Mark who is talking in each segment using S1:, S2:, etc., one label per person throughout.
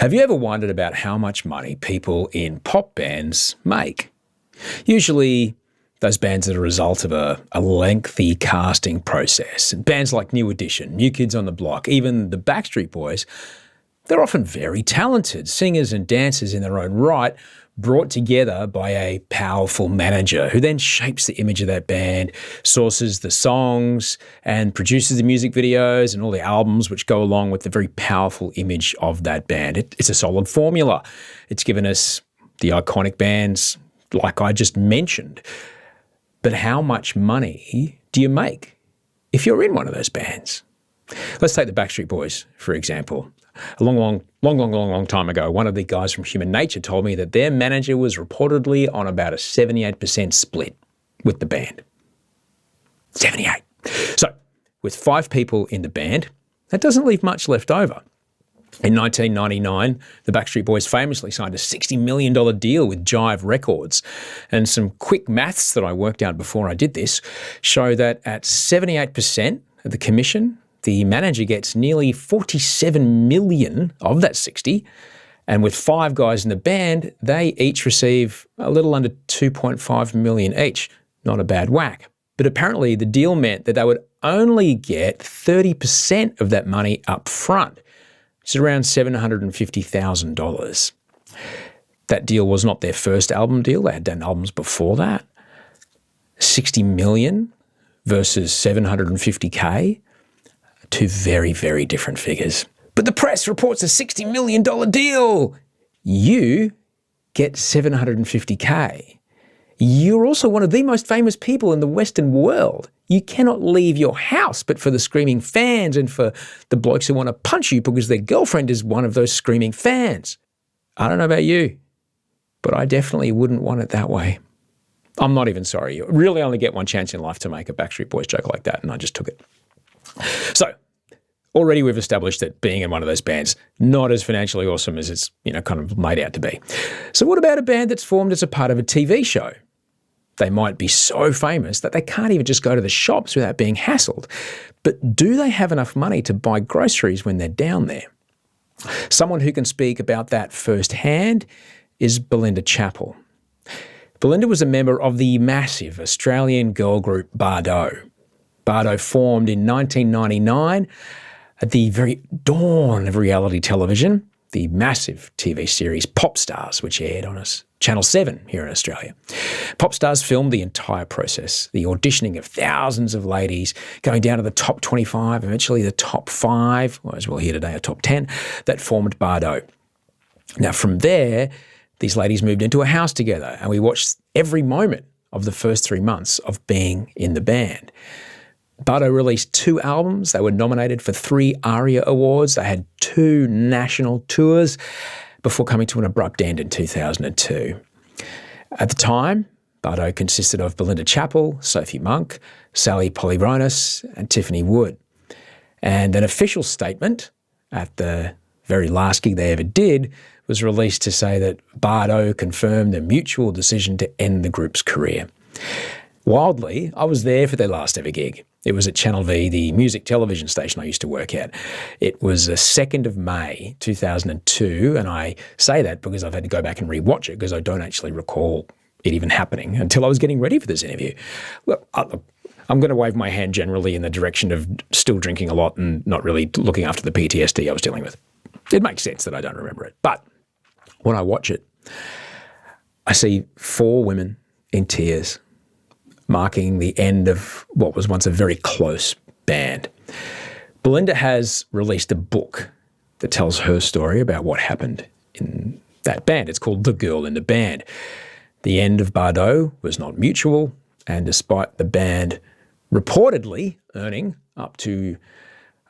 S1: Have you ever wondered about how much money people in pop bands make? Usually those bands are a result of a lengthy casting process. And bands like New Edition, New Kids on the Block, even the Backstreet Boys, they're often very talented singers and dancers in their own right, brought together by a powerful manager who then shapes the image of that band, sources the songs, and produces the music videos and all the albums which go along with the very powerful image of that band. It's a solid formula. It's given us the iconic bands like I just mentioned. But how much money do you make if you're in one of those bands? Let's take the Backstreet Boys, for example. A long time ago, one of the guys from Human Nature told me that their manager was reportedly on about a 78% split with the band. 78. So, with 5 people in the band, that doesn't leave much left over. In 1999, the Backstreet Boys famously signed a $60 million deal with Jive Records. And some quick maths that I worked out before I did this show that at 78% of the commission, the manager gets nearly 47 million of that 60. And with 5 guys in the band, they each receive a little under 2.5 million each. Not a bad whack. But apparently the deal meant that they would only get 30% of that money up front. It's around $750,000. That deal was not their first album deal. They had done albums before that. 60 million versus 750K. 2 very, very different figures. But the press reports a $60 million deal. You get 750K. You're also one of the most famous people in the Western world. You cannot leave your house but for the screaming fans and for the blokes who want to punch you because their girlfriend is one of those screaming fans. I don't know about you, but I definitely wouldn't want it that way. I'm not even sorry. You really only get one chance in life to make a Backstreet Boys joke like that, and I just took it. So, already we've established that being in one of those bands, not as financially awesome as it's, kind of made out to be. So what about a band that's formed as a part of a TV show? They might be so famous that they can't even just go to the shops without being hassled. But do they have enough money to buy groceries when they're down there? Someone who can speak about that firsthand is Belinda Chapple. Belinda was a member of the massive Australian girl group Bardot. Bardot formed in 1999 at the very dawn of reality television, the massive TV series Popstars, which aired on Channel 7 here in Australia. Popstars filmed the entire process, the auditioning of thousands of ladies, going down to the top 25, eventually the top 5, or as we'll hear today, a top 10, that formed Bardot. Now from there, these ladies moved into a house together, and we watched every moment of the first 3 months of being in the band. Bardot released 2 albums. They were nominated for 3 ARIA awards. They had 2 national tours before coming to an abrupt end in 2002. At the time, Bardot consisted of Belinda Chapple, Sophie Monk, Polihronas and Tiffany Wood. And an official statement at the very last gig they ever did was released to say that Bardot confirmed a mutual decision to end the group's career. Wildly, I was there for their last ever gig. It was at Channel V, the music television station I used to work at. It was the 2nd of May, 2002, and I say that because I've had to go back and rewatch it because I don't actually recall it even happening until I was getting ready for this interview. Look, I'm going to wave my hand generally in the direction of still drinking a lot and not really looking after the PTSD I was dealing with. It makes sense that I don't remember it. But when I watch it, I see 4 women in tears, marking the end of what was once a very close band. Belinda has released a book that tells her story about what happened in that band. It's called The Girl in the Band. The end of Bardot was not mutual, and despite the band reportedly earning up to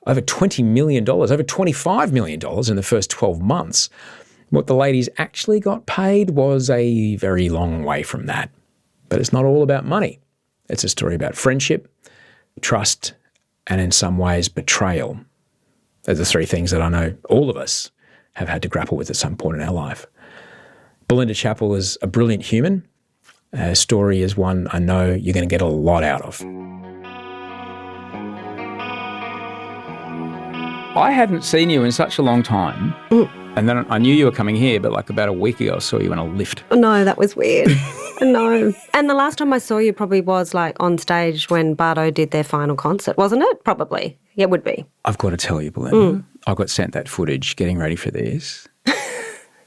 S1: over $20 million, over $25 million in the first 12 months, what the ladies actually got paid was a very long way from that. But it's not all about money. It's a story about friendship, trust, and in some ways betrayal. They're the 3 things that I know all of us have had to grapple with at some point in our life. Belinda Chapple is a brilliant human. Her story is one I know you're going to get a lot out of.
S2: I haven't seen you in such a long time.
S1: And then I knew you were coming here, but like about a week ago I saw you in a lift.
S2: No, that was weird. No. And the last time I saw you probably was like on stage when Bardot did their final concert, wasn't it? Probably. Yeah, it would be.
S1: I've got to tell you, Belinda, I got sent that footage getting ready for this.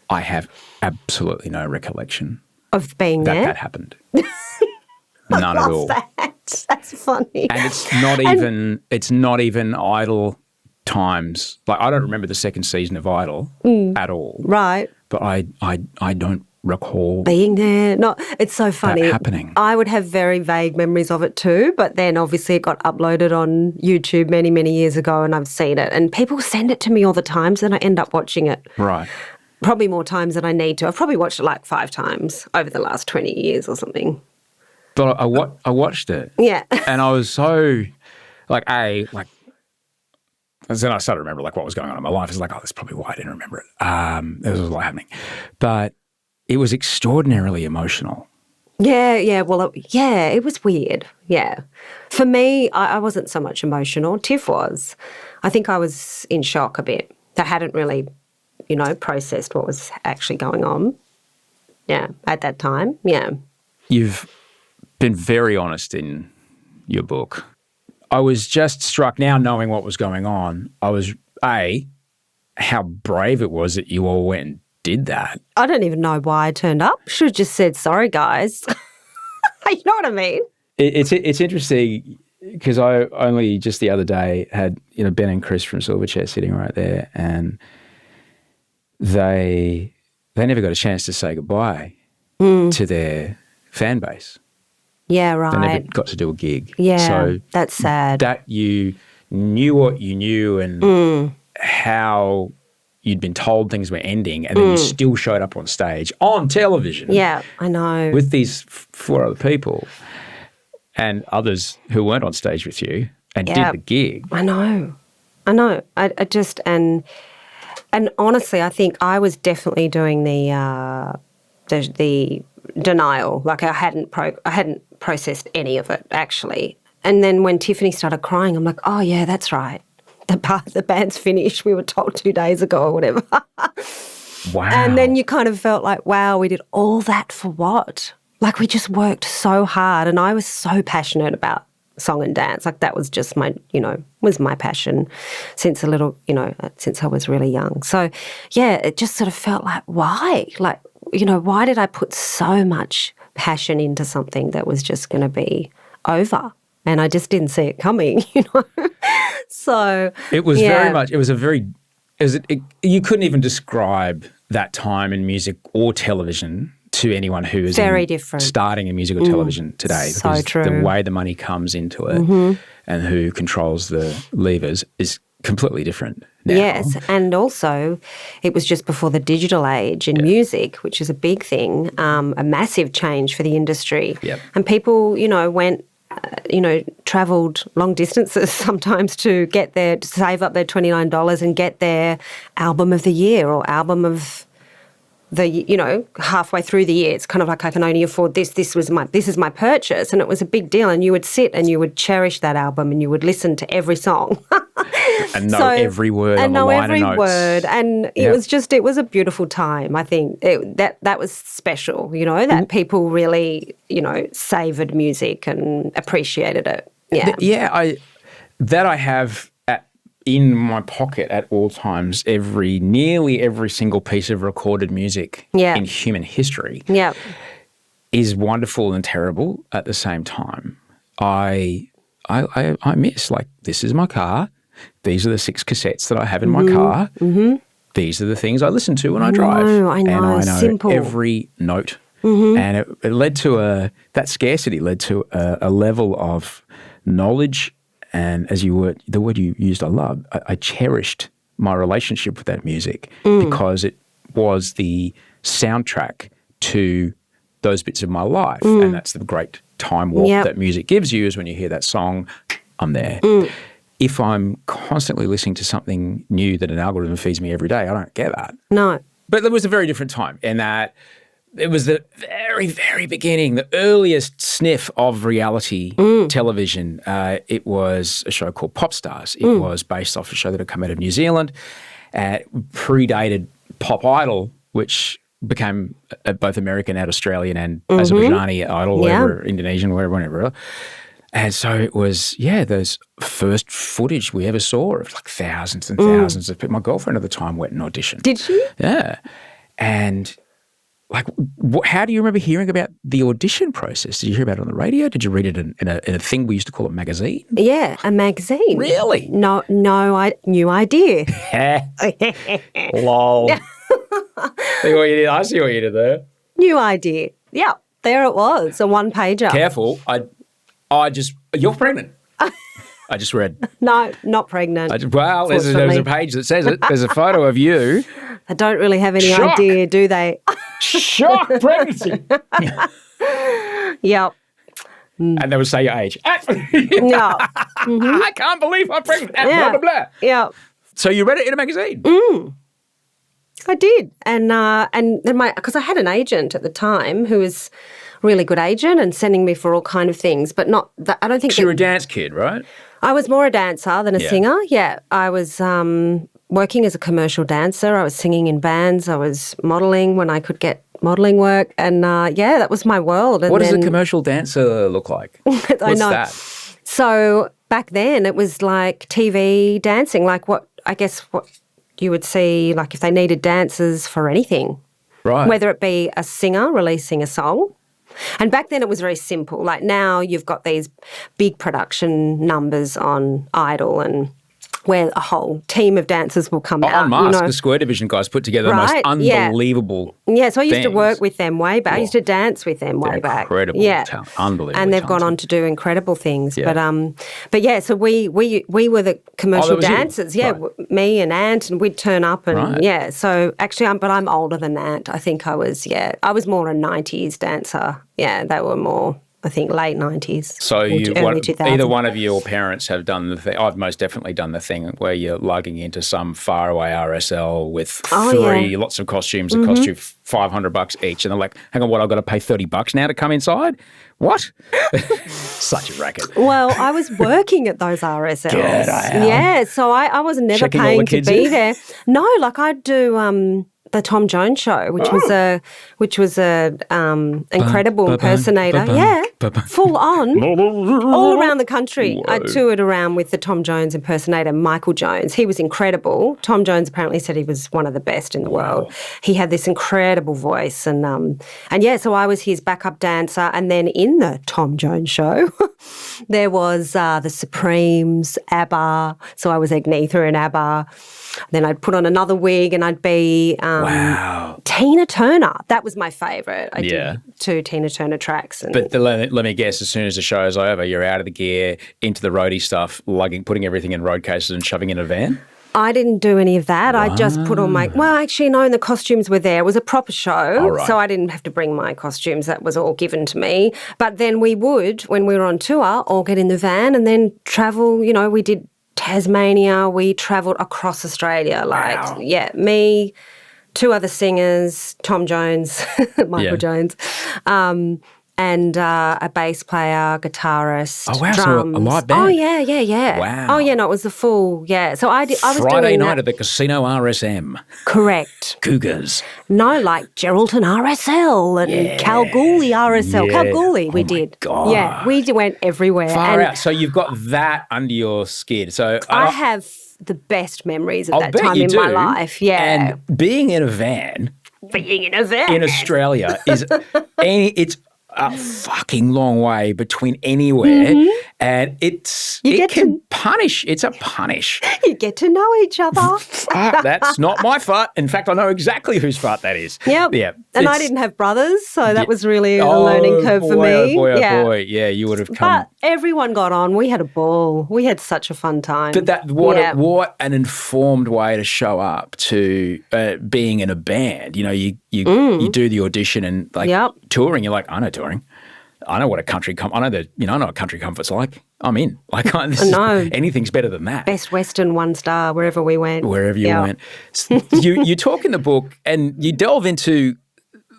S1: I have absolutely no recollection
S2: Of being
S1: that
S2: there?
S1: that happened. None at all.
S2: That's funny.
S1: And it's not even Idol times. Like I don't remember the second season of Idol at all.
S2: Right.
S1: But I don't recall
S2: Being there. No, it's so funny.
S1: that happening.
S2: I would have very vague memories of it too, but then obviously it got uploaded on YouTube many, many years ago and I've seen it. And people send it to me all the time, so then I end up watching it.
S1: Right.
S2: Probably more times than I need to. I've probably watched it like 5 times over the last 20 years or something.
S1: But I watched it.
S2: Yeah.
S1: And I was so then I started to remember like what was going on in my life. It's like, oh, that's probably why I didn't remember it. There was a lot happening. But it was extraordinarily emotional.
S2: Yeah. Well, it was weird. Yeah. For me, I wasn't so much emotional. Tiff was. I think I was in shock a bit. I hadn't really, processed what was actually going on. Yeah, at that time. Yeah.
S1: You've been very honest in your book. I was just struck now knowing what was going on. I was, how brave it was that you all went and did that.
S2: I don't even know why I turned up. Should have just said, sorry, guys. You know what I mean?
S1: It's interesting because I only just the other day had, Ben and Chris from Silverchair sitting right there and they never got a chance to say goodbye to their fan base.
S2: Yeah, right.
S1: They never got to do a gig.
S2: Yeah,
S1: so
S2: that's sad.
S1: That you knew what you knew and how you'd been told things were ending and then you still showed up on stage, on television.
S2: Yeah, I know.
S1: With these 4 other people and others who weren't on stage with you and did the gig.
S2: I know. I just, and honestly, I think I was definitely doing the denial. Like I hadn't processed any of it actually. And then when Tiffany started crying, I'm like, oh yeah, that's right. The band's finished. We were told 2 days ago or whatever.
S1: Wow.
S2: And then you kind of felt like, wow, we did all that for what? Like we just worked so hard and I was so passionate about song and dance. Like that was just my, was my passion since since I was really young. So yeah, it just sort of felt like, why? Like, why did I put so much passion into something that was just going to be over? And I just didn't see it coming, So
S1: it was you couldn't even describe that time in music or television to anyone who is
S2: very different
S1: starting in music or television today.
S2: So
S1: because
S2: true.
S1: The way the money comes into it and who controls the levers is completely different now.
S2: Yes, and also it was just before the digital age in music, which is a big thing, a massive change for the industry.
S1: Yep.
S2: And people, went, travelled long distances sometimes to save up their $29 and get their album of the year or album of the, halfway through the year. It's kind of like, I can only afford this. This is my purchase. And it was a big deal. And you would sit and you would cherish that album and you would listen to every song.
S1: And know every word on the liner notes.
S2: And know every word. And it was a beautiful time, I think. That was special, that people really, savoured music and appreciated it. Yeah.
S1: I have in my pocket at all times, nearly every single piece of recorded music in human history is wonderful and terrible at the same time. I miss, like, this is my car. These are the 6 cassettes that I have in my car. Mm-hmm. These are the things I listen to when I drive.
S2: I know.
S1: And I know
S2: Simple.
S1: every note. Mm-hmm. And it led to that scarcity led to a level of knowledge. And the word you used, I love. I cherished my relationship with that music because it was the soundtrack to those bits of my life. And that's the great time warp that music gives you, is when you hear that song, I'm there. If I'm constantly listening to something new that an algorithm feeds me every day, I don't get that.
S2: No.
S1: But there was a very different time in that it was the very, very beginning, the earliest sniff of reality television. It was a show called Popstars. It was based off a show that had come out of New Zealand. Predated Pop Idol, which became both American and Australian and Azerbaijani Idol, whatever, Indonesian, whatever. And so it was, those first footage we ever saw of like thousands and thousands of people. My girlfriend at the time went and auditioned.
S2: Did she?
S1: Yeah. And like, how do you remember hearing about the audition process? Did you hear about it on the radio? Did you read it in a thing we used to call a magazine?
S2: Yeah, a magazine.
S1: Really?
S2: No, new idea.
S1: Lol. See what you did? I see what you did there.
S2: New idea. Yeah, there it was, a one-pager.
S1: Careful. You're pregnant. I just read.
S2: No, not pregnant.
S1: There's a page that says it. There's a photo of you.
S2: They don't really have any idea, do they?
S1: Shock pregnancy.
S2: Yep.
S1: And they would say your age.
S2: No.
S1: I can't believe I'm pregnant. Blah, blah, blah.
S2: Yeah.
S1: So you read it in a magazine?
S2: I did. And then because I had an agent at the time who was a really good agent and sending me for all kind of things, but not that, I don't think.
S1: So you're a dance kid, right?
S2: I was more a dancer than a singer. Yeah. I was working as a commercial dancer. I was singing in bands. I was modelling when I could get modelling work. And that was my world. And
S1: what does a commercial dancer look like? What's that?
S2: So back then it was like TV dancing, like what you would see, like if they needed dancers for anything.
S1: Right.
S2: Whether it be a singer releasing a song. And back then it was very simple. Like now you've got these big production numbers on Idol and where a whole team of dancers will come out.
S1: Unmasked, the Square Division guys put together the most unbelievable
S2: so I used to work with them way back. I used to dance with them way back.
S1: Incredible talent. Unbelievable.
S2: And they've gone on to do incredible things. Yeah. But so we were the commercial dancers. Yeah, me and Ant, and we'd turn up and so actually but I'm older than Ant. I think I was more a 90s dancer. Yeah, they were more, I think, late 90s.
S1: So either one of your parents have done the thing. I've most definitely done the thing where you're lugging into some faraway RSL with lots of costumes that cost you $500 each. And they're like, hang on, what, I've got to pay $30 now to come inside? What? Such a racket.
S2: Well, I was working at those RSLs. Yeah, so I was never
S1: checking
S2: paying to be
S1: in?
S2: there. No, like I'd do the Tom Jones show, which was a incredible impersonator. Full on, all around the country. Whoa. I toured around with the Tom Jones impersonator, Michael Jones. He was incredible. Tom Jones apparently said he was one of the best in the world. He had this incredible voice, and so I was his backup dancer. And then in the Tom Jones show, there was the Supremes, ABBA. So I was Agnetha in ABBA. Then I'd put on another wig and I'd be Tina Turner. That was my favourite. I did 2 Tina Turner tracks.
S1: But let me guess, as soon as the show's over, you're out of the gear, into the roadie stuff, putting everything in road cases and shoving in a van?
S2: I didn't do any of that. I just put on the costumes were there. It was a proper show, so I didn't have to bring my costumes. That was all given to me. But then we would, when we were on tour, all get in the van and then travel. We did Tasmania, we travelled across Australia. Me, 2 other singers, Tom Jones, Michael Jones, and a bass player, guitarist, drums.
S1: So a live band.
S2: Oh, yeah.
S1: Wow.
S2: Oh, yeah, no, it was the full, So I was doing
S1: Friday night at the Casino RSM.
S2: Correct.
S1: Cougars.
S2: No, like Geraldton RSL and Kalgoorlie RSL.
S1: Yeah.
S2: Kalgoorlie we did.
S1: God.
S2: Yeah, we went everywhere.
S1: Far out. So you've got that under your skin. So
S2: I have the best memories of that time in my life. Yeah.
S1: And being in a van in Australia is it's a fucking long way between anywhere, and it can punish. It's a punish.
S2: You get to know each other.
S1: That's not my fart. In fact, I know exactly whose fart that is.
S2: Yep. Yeah. And I didn't have brothers, so that was really a learning curve for me.
S1: Oh boy. Yeah, you would have come.
S2: But everyone got on. We had a ball. We had such a fun time.
S1: But what an informed way to show up to being in a band. You do the audition and touring. You're like, I know touring. I know what a country I know what country comfort's like. I'm in. Anything's better than that.
S2: Best Western 1-star wherever we went.
S1: Wherever you went. You talk in the book and you delve into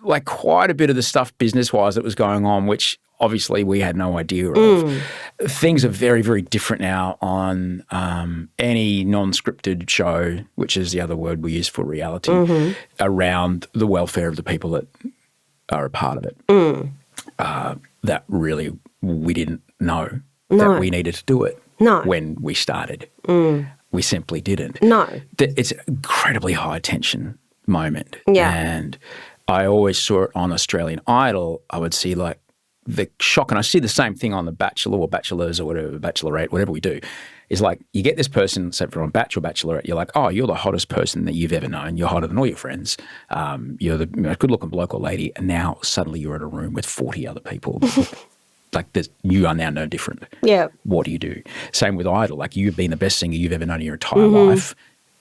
S1: like quite a bit of the stuff business-wise that was going on, which obviously we had no idea of. Things are very, very different now on any non-scripted show, which is the other word we use for reality, around the welfare of the people that are a part of it. That really we didn't know that we needed to do it when we started. We simply didn't.
S2: No.
S1: It's an incredibly high tension moment.
S2: Yeah.
S1: And I always saw it on Australian Idol. I would see like the shock, and I see the same thing on The Bachelor or Bachelors or whatever, Bachelorette, whatever we do, is like you get this person, say for on Bachelor or Bachelorette, you're like, oh, you're the hottest person that you've ever known. You're hotter than all your friends. You're the good-looking bloke or lady, and now suddenly you're in a room with 40 other people. Like you are now no different.
S2: Yeah.
S1: What do you do? Same with Idol. Like you've been the best singer you've ever known in your entire life.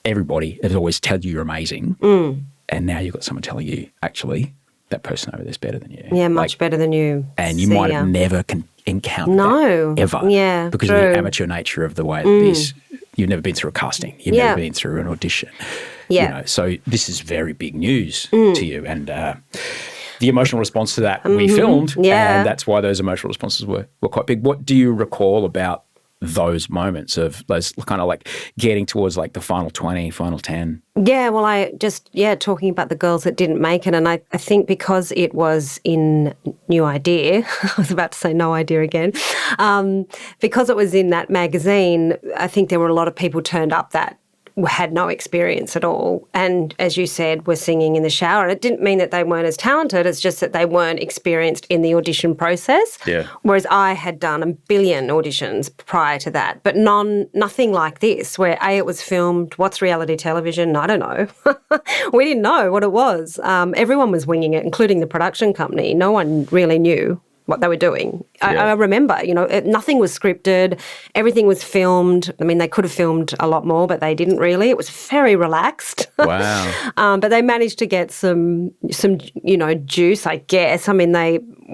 S1: Everybody has always told you you're amazing. And now you've got someone telling you, actually, that person over there's better than you.
S2: Yeah, much better than you.
S1: And you might have never encountered that ever.
S2: Yeah,
S1: because of the amateur nature of the way this, you've never been through a casting. You've never been through an audition.
S2: Yeah.
S1: You know, so this is very big news to you. And the emotional response to that we filmed, and that's why those emotional responses were quite big. What do you recall about those moments of those kind of like getting towards like the final 20, final 10?
S2: Yeah, well, talking about the girls that didn't make it, and I think because it was in New Idea, I was about to say No Idea again, because it was in that magazine, I think there were a lot of people turned up that had no experience at all, and as you said, were singing in the shower. And it didn't mean that they weren't as talented, it's just that they weren't experienced in the audition process.
S1: Yeah. Whereas
S2: I had done a billion auditions prior to that, but nothing like this, where it was filmed. What's reality television? I don't know. We didn't know what it was. Everyone was winging it, including the production company. No one really knew what they were doing. I remember, nothing was scripted. Everything was filmed. I mean, they could have filmed a lot more, but they didn't really. It was very relaxed.
S1: Wow.
S2: But they managed to get some juice, I guess. I mean,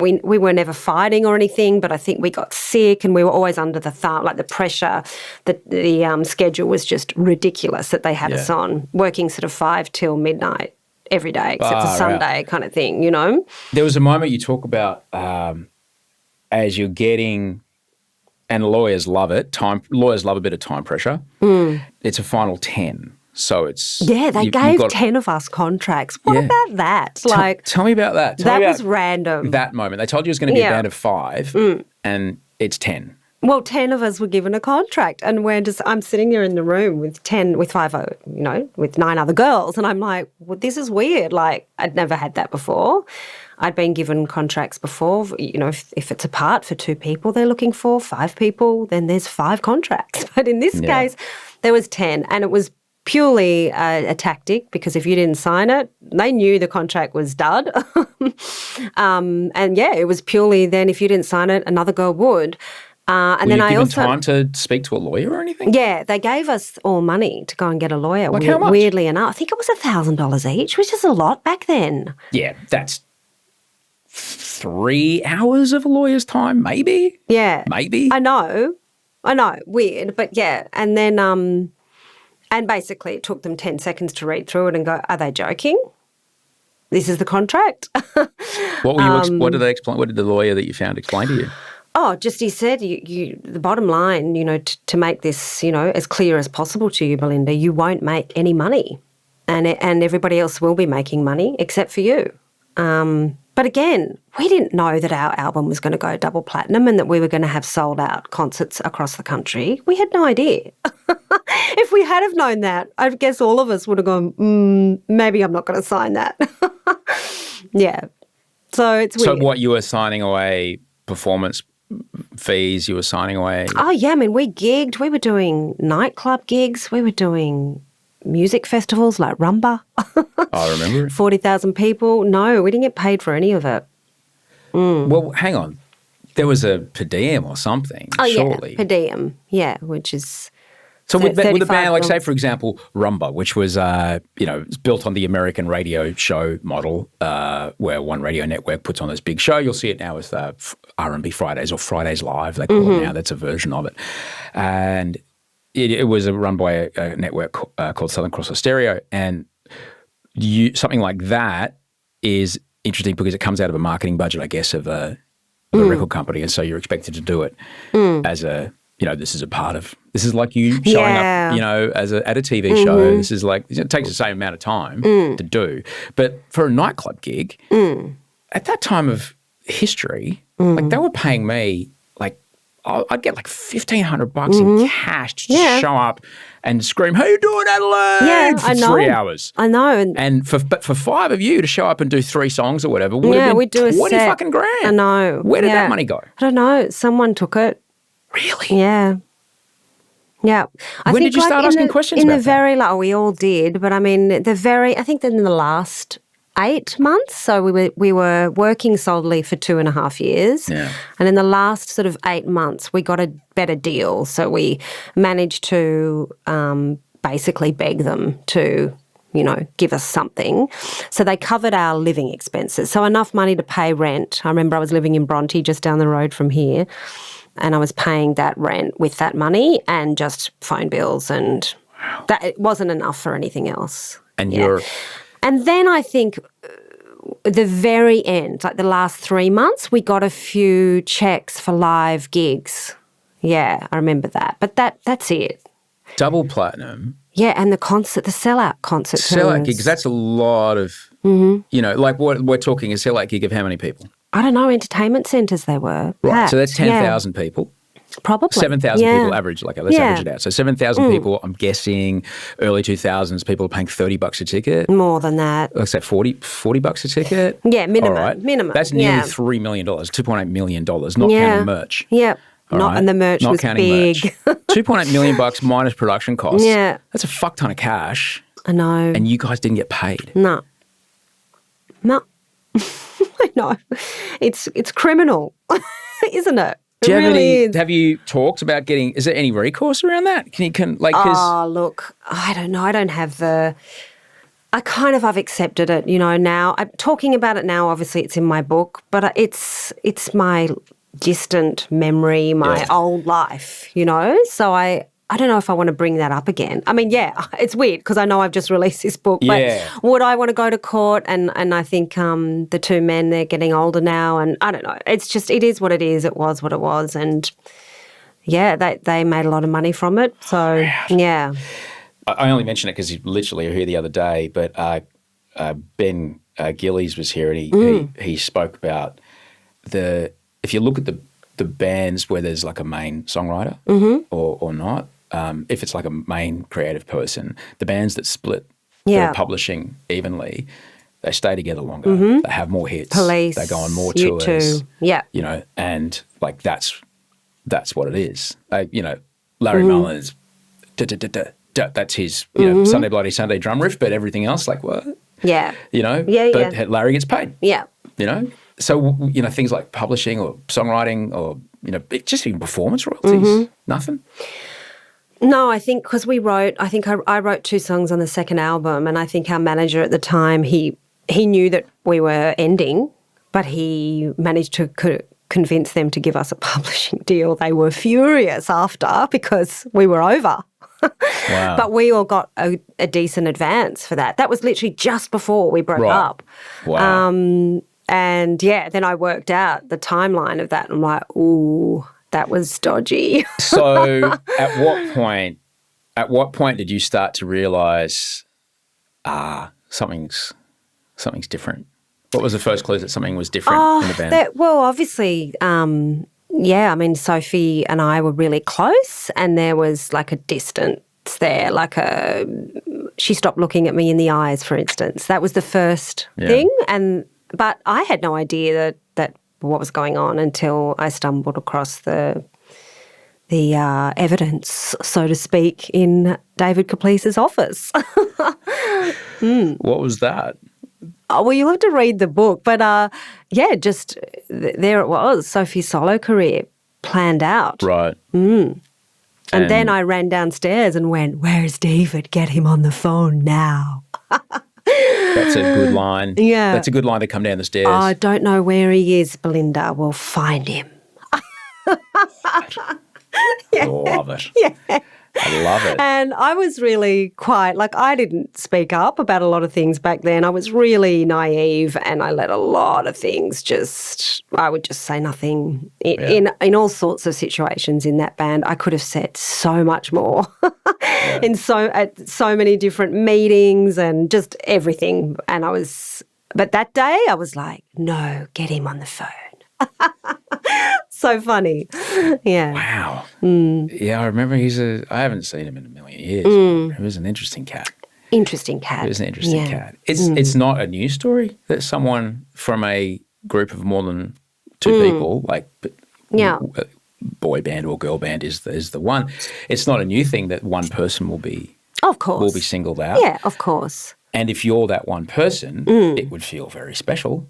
S2: we were never fighting or anything, but I think we got sick and we were always under the thumb, like the pressure. The schedule was just ridiculous that they had us on, working sort of 5 till midnight every day, except for Sunday kind of thing,
S1: There was a moment you talk about as you're getting, and lawyers love it, lawyers love a bit of time pressure. It's a final 10. So it's...
S2: Yeah, they gave 10 of us contracts. What about that?
S1: Tell me about that.
S2: That was random.
S1: That moment. They told you it was going to be a band of 5 and it's 10.
S2: Well, 10 of us were given a contract, and I'm sitting there in the room with 5, with 9 other girls, and I'm like, well, this is weird. Like, I'd never had that before. I'd been given contracts before. If it's a part for 2 people they're looking for, 5 people, then there's 5 contracts. But in this case, there was 10, and it was purely a tactic, because if you didn't sign it, they knew the contract was dud. It was purely then if you didn't sign it, another girl would.
S1: And then I also time to speak to a lawyer or anything?
S2: Yeah, they gave us all money to go and get a lawyer.
S1: Like how much?
S2: Weirdly enough, I think it was $1,000 each, which is a lot back then.
S1: Yeah, that's 3 hours of a lawyer's time, maybe.
S2: Yeah,
S1: maybe.
S2: I know, weird, but yeah. And then, and basically, it took them 10 seconds to read through it and go, "Are they joking? This is the contract."
S1: What did they explain? What did the lawyer that you found explain to you?
S2: Oh, just he said, the bottom line, to make this, as clear as possible to you, Belinda, you won't make any money, and everybody else will be making money except for you. But again, we didn't know that our album was going to go double platinum and that we were going to have sold out concerts across the country. We had no idea. If we had have known that, I guess all of us would have gone, maybe I'm not going to sign that. Yeah. So it's weird.
S1: So what, you were signing away performance fees, you were signing away?
S2: Oh, yeah. I mean, we gigged. We were doing nightclub gigs. We were doing music festivals like Rumba.
S1: I remember it.
S2: 40,000 people. No, we didn't get paid for any of it.
S1: Well, hang on. There was a per diem or something, surely.
S2: Yeah, per diem, which is...
S1: So with a band, like say, for example, Rumba, which was, it's built on the American radio show model, where one radio network puts on this big show. You'll see it now as R&B Fridays or Fridays Live, they call it now. That's a version of it. And it was run by a network called Southern Cross Stereo. And something like that is interesting because it comes out of a marketing budget, I guess, of a the record company, and so you're expected to do it as a, this is like you showing up, at a TV show. This is like, it takes the same amount of time to do. But for a nightclub gig, at that time of history, like they were paying me like, I'd get like $1,500 in cash to just show up and scream, "How you doing, Adelaide?" for 3 hours.
S2: I know.
S1: But for 5 of you to show up and do 3 songs or whatever would have been
S2: we'd do
S1: 20
S2: a set.
S1: fucking grand.
S2: I know.
S1: Where did that money go?
S2: I don't know. Someone took it.
S1: Really?
S2: Yeah. Yeah.
S1: When did you start asking questions about that?
S2: We all did, but I mean, I think that in the last 8 months, so we were working solidly for 2.5 years.
S1: Yeah.
S2: And in the last sort of 8 months, we got a better deal. So we managed to basically beg them to, give us something. So they covered our living expenses. So enough money to pay rent. I remember I was living in Bronte, just down the road from here, and I was paying that rent with that money and just phone bills, and that it wasn't enough for anything else.
S1: And
S2: And then I think the very end, like the last 3 months, we got a few checks for live gigs. Yeah, I remember that. But that's it.
S1: double platinum.
S2: Yeah, and the sellout concert
S1: Sellout
S2: tours.
S1: gigs, that's a lot of, like what we're talking a sellout gig of how many people?
S2: I don't know, entertainment centres they were.
S1: Right,
S2: Packed.
S1: so that's 10,000 people.
S2: Probably.
S1: 7,000 people average, let's average it out. So 7,000 people, I'm guessing early 2000s, people are paying $30 a ticket.
S2: More than that.
S1: Let's say $40 a ticket.
S2: Yeah, minimum.
S1: All right.
S2: Minimum.
S1: That's nearly $3 million, $2.8 million, not counting merch.
S2: Yep.
S1: All right?
S2: And the merch
S1: not
S2: was
S1: counting
S2: big.
S1: Merch. $2.8 million minus production costs.
S2: Yeah.
S1: That's a fuck ton of cash.
S2: I know.
S1: And you guys didn't get paid.
S2: No. I know. It's criminal, isn't it?
S1: Do you
S2: It really is.
S1: have you talked about is there any recourse around that?
S2: Look, I don't know. I don't have I've accepted it, now. I'm talking about it now, obviously it's in my book, but it's my distant memory, my old life, So I don't know if I want to bring that up again. I mean, yeah, it's weird because I know I've just released this book, but would I want to go to court? And I think the two men, they're getting older now, and I don't know. It's just, it is what it is. It was what it was. And, yeah, they made a lot of money from it. So, yeah.
S1: I only mention it because you literally were here the other day, but Ben Gillies was here and he spoke about if you look at the bands where there's like a main songwriter or not, if it's like a main creative person, the bands that split the publishing evenly, they stay together longer. They have more hits.
S2: Police,
S1: they go on more tours.
S2: U2. Yeah.
S1: And like that's what it is. Larry Mullen's that's his Sunday Bloody Sunday drum riff, but everything else, like what?
S2: Yeah.
S1: But Larry gets paid.
S2: Yeah.
S1: So, things like publishing or songwriting or, just even performance royalties, nothing?
S2: No, I think because I wrote 2 songs on the second album, and I think our manager at the time, he knew that we were ending, but he managed to convince them to give us a publishing deal. They were furious after because we were over.
S1: Wow.
S2: But we all got a decent advance for that. That was literally just before we broke up.
S1: Wow.
S2: And, then I worked out the timeline of that. And I'm like, ooh, that was dodgy.
S1: So at what point did you start to realise, something's different? What was the first clue that something was different in the band?
S2: Obviously, Sophie and I were really close, and there was like a distance there, she stopped looking at me in the eyes, for instance. That was the first thing. But I had no idea that what was going on until I stumbled across the evidence, so to speak, in David Caplice's office.
S1: What was that?
S2: Oh, well, you'll have to read the book. But, there it was, Sophie's solo career planned out.
S1: Right.
S2: And then I ran downstairs and went, "Where's David? Get him on the phone now."
S1: That's a good line.
S2: Yeah.
S1: That's a good line to come down the stairs.
S2: I don't know where he is, Belinda. We'll find him.
S1: Love it.
S2: Yeah.
S1: I love it.
S2: And I was really quite, like, I didn't speak up about a lot of things back then. I was really naive and I let a lot of things I would just say nothing in all sorts of situations in that band. I could have said so much more at so many different meetings and just everything. And but that day I was like, no, get him on the phone. So funny. Yeah.
S1: Wow. Yeah, I remember I haven't seen him in a million years. He was an interesting cat.
S2: Interesting cat.
S1: It was an interesting cat. It's not a news story that someone from a group of more than two people, like boy band or girl band is the one. It's not a new thing that one person will be singled out.
S2: Yeah, of course.
S1: And if you're that one person, it would feel very special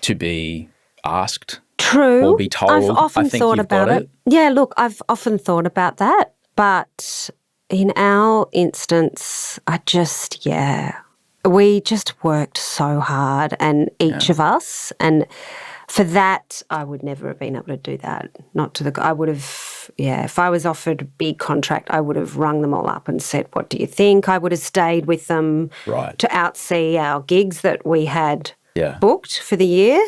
S1: to be asked.
S2: True.
S1: Or be told,
S2: I've often thought about it. Yeah, look, I've often thought about that. But in our instance, we just worked so hard, and each of us, and for that, I would never have been able to do that. I would have, if I was offered a big contract, I would have rung them all up and said, what do you think? I would have stayed with them to outsee our gigs that we had booked for the year.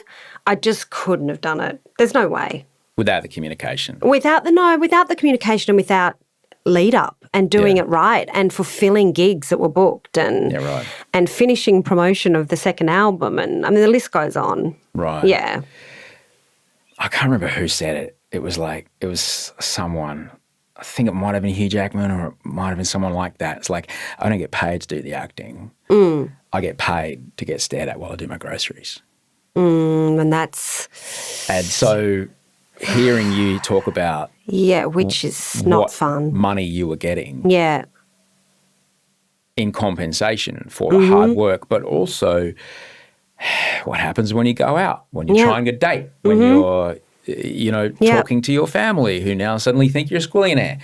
S2: I just couldn't have done it. There's no way.
S1: Without the communication.
S2: Without the communication and without lead up and doing it right and fulfilling gigs that were booked and finishing promotion of the second album, and I mean the list goes on.
S1: Right.
S2: Yeah.
S1: I can't remember who said it. It was someone. I think it might have been Hugh Jackman or it might have been someone like that. It's like, I don't get paid to do the acting. I get paid to get stared at while I do my groceries. And so hearing you talk about
S2: which is not fun,
S1: money you were getting in compensation for hard work, but also what happens when you go out, when you're trying a date, when you're talking to your family who now suddenly think you're a squillionaire,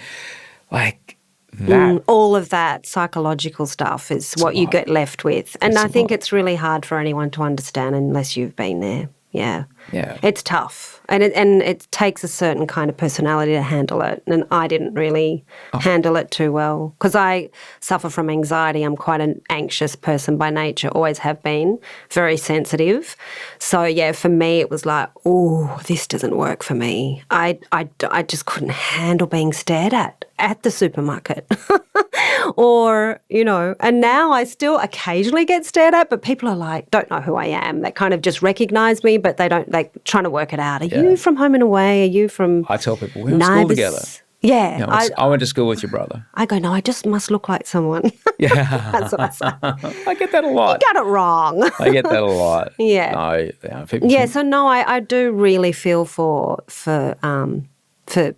S1: like that.
S2: All of that psychological stuff is what you get left with. And I think it's really hard for anyone to understand unless you've been there. Yeah.
S1: Yeah.
S2: It's tough. And it takes a certain kind of personality to handle it. And I didn't really handle it too well because I suffer from anxiety. I'm quite an anxious person by nature, always have been, very sensitive. So, for me it was like, oh, this doesn't work for me. I just couldn't handle being stared at the supermarket. Or, and now I still occasionally get stared at, but people are like, don't know who I am. They kind of just recognise me, but they're trying to work it out. Are you from Home and Away? Are you from
S1: I tell people, we went to school together.
S2: Yeah.
S1: I went to school with your brother.
S2: I go, no, I just must look like someone.
S1: Yeah.
S2: That's what I say.
S1: I get that a lot.
S2: You got it wrong.
S1: I get that a lot.
S2: Yeah. I do really feel for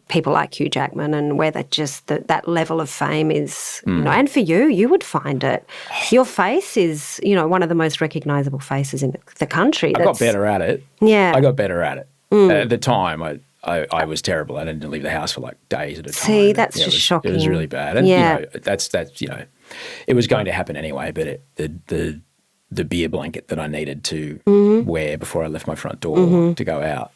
S2: people like Hugh Jackman and where that level of fame is, and for you would find it. Your face is, one of the most recognisable faces in the country.
S1: I got better at it.
S2: Yeah.
S1: I got better at it. At the time, I was terrible. I didn't leave the house for like days at a time.
S2: See, that's just shocking.
S1: It was really bad. And, that's it was going to happen anyway, but the beer blanket that I needed to wear before I left my front door to go out,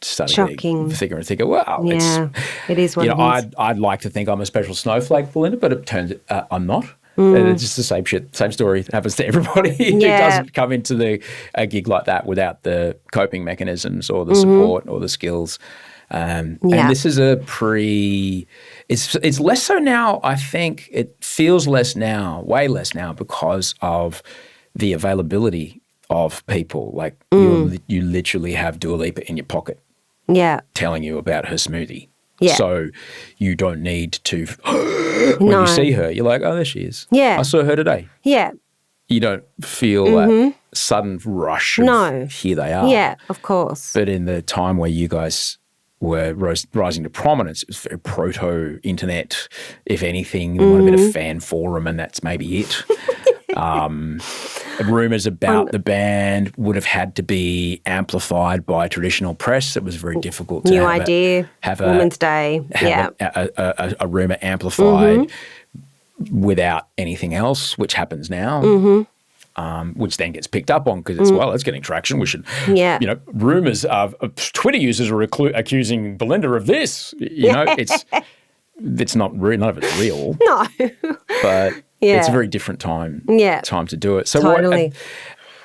S1: started getting thicker and thicker. Well,
S2: it is what it is.
S1: I'd like to think I'm a special snowflake, Belinda, but it turns I'm not. It's just the same story that happens to everybody who doesn't come into a gig like that without the coping mechanisms or the support or the skills. And this is it's less so now. I think it feels less now, way less now, because of the availability of people. Like you literally have Dua Lipa in your pocket.
S2: Yeah.
S1: Telling you about her smoothie.
S2: Yeah.
S1: So you don't need to, when you see her, you're like, oh, there she is.
S2: Yeah.
S1: I saw her today.
S2: Yeah.
S1: You don't feel that sudden rush of here they are.
S2: Yeah, of course.
S1: But in the time where you guys were rising to prominence, it was very proto-internet. If anything, there might have been a fan forum and that's maybe it. Rumours about the band would have had to be amplified by traditional press. It was very difficult to have
S2: Women's Day,
S1: a rumour amplified without anything else, which happens now. Which then gets picked up on because it's getting traction. We should, rumours of Twitter users are accusing Belinda of this. It's it's not real. None of it's real.
S2: No.
S1: But
S2: Yeah.
S1: it's a very different time to do it. So
S2: totally.